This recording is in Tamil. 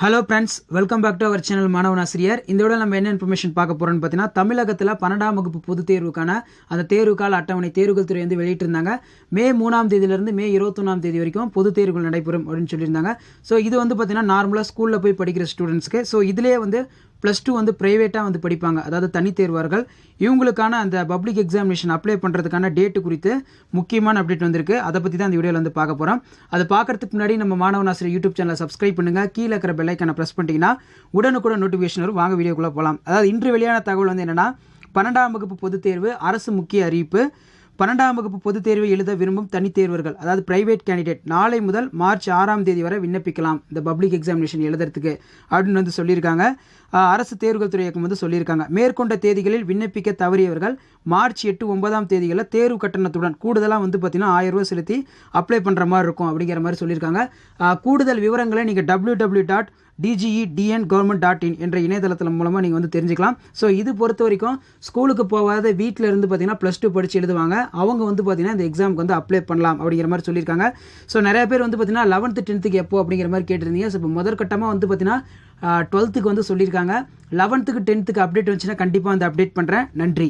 Hello friends, welcome back to our channel Maanavan Aasiriyar. இந்த விட நம்ம என்ன இன்ஃபர்மேஷன் பார்க்க போகிறோம்னு பார்த்தீங்கன்னா, தமிழகத்தில் 12ஆம் வகுப்பு பொதுத் தேர்வுக்கான அந்த தேர்வுக்கால அட்டவணை தேர்வுகள் துறை வந்து வெளியிட்டிருந்தாங்க. மே 3ஆம் தேதியிலிருந்து மே 21ஆம் தேதி வரைக்கும் பொதுத் தேர்வுகள் நடைபெறும் அப்படின்னு சொல்லியிருந்தாங்க. ஸோ இது வந்து பார்த்தீங்கன்னா நார்மலாக ஸ்கூலில் போய் படிக்கிற ஸ்டூடெண்ட்ஸ்க்கு. ஸோ இதிலே வந்து +2 வந்து ப்ரைவேட்டாக வந்து படிப்பாங்க, அதாவது தனித்தேர்வார்கள். இவங்களுக்கான அந்த பப்ளிக் எக்ஸாமினேஷன் அப்ளை பண்ணுறதுக்கான டேட்டு குறித்து முக்கியமான அப்டேட் வந்திருக்கு. அதை பற்றி தான் இந்த வீடியோவில் வந்து பார்க்க போகிறோம். அதை பார்க்கறதுக்கு முன்னாடி நம்ம மாணவன் ஆசிரியர் யூடியூப் சேனலை சப்ஸ்கிரைப் பண்ணுங்கள். கீழே இருக்கிற பெல் ஐக்கானை ப்ரெஸ் பண்ணிட்டீங்கன்னா உடனுக்குடன் நோட்டிஃபிகேஷன் வரும். வாங்க வீடியோக்குள்ளே போகலாம். அதாவது இன்று வெளியான தகவல் வந்து என்னென்னா, 12ஆம் வகுப்பு பொதுத் தேர்வு அரசு முக்கிய அறிவிப்பு. 12ஆம் வகுப்பு பொதுத் தேர்வை எழுத விரும்பும் தனித்தேர்வர்கள், அதாவது பிரைவேட் கேண்டிடேட், நாளை முதல் மார்ச் 6ஆம் தேதி வரை விண்ணப்பிக்கலாம் இந்த பப்ளிக் எக்ஸாமினேஷன் எழுதுறதுக்கு அப்படின்னு வந்து சொல்லியிருக்காங்க. அரசு தேர்வுகள் துறை இயக்கம் வந்து சொல்லியிருக்காங்க. மேற்கொண்ட தேதிகளில் விண்ணப்பிக்க தவறியவர்கள் மார்ச் 8, 9ஆம் தேதிகளில் தேர்வு கட்டணத்துடன் கூடுதலாக வந்து பார்த்தீங்கன்னா 1000 ரூபா செலுத்தி அப்ளை பண்ணுற மாதிரி இருக்கும் அப்படிங்கிற மாதிரி சொல்லியிருக்காங்க. கூடுதல் விவரங்களை நீங்கள் www.dgeDNgovernment.in என்ற இணையதளத்தின் மூலமாக நீங்கள் வந்து தெரிஞ்சுக்கலாம். ஸோ இது பொறுத்த வரைக்கும் ஸ்கூலுக்கு போகாத வீட்டில் இருந்து பார்த்தீங்கன்னா +2 படித்து எழுதுவாங்க, அவங்க வந்து பார்த்தீங்கன்னா இந்த எக்ஸாமுக்கு வந்து அப்ளை பண்ணலாம் அப்படிங்கிற மாதிரி சொல்லியிருக்காங்க. ஸோ நிறைய பேர் வந்து பார்த்தீங்கன்னா 11th 10th எப்போ அப்படிங்கிற மாதிரி கேட்டிருந்தீங்க. ஸோ இப்போ முதற்கட்டமாக வந்து பார்த்தீங்கன்னா 12th வந்து சொல்லியிருக்காங்க. 11th 10th அப்டேட் வந்துச்சுன்னா கண்டிப்பாக வந்து அப்டேட் பண்ணுறேன். நன்றி.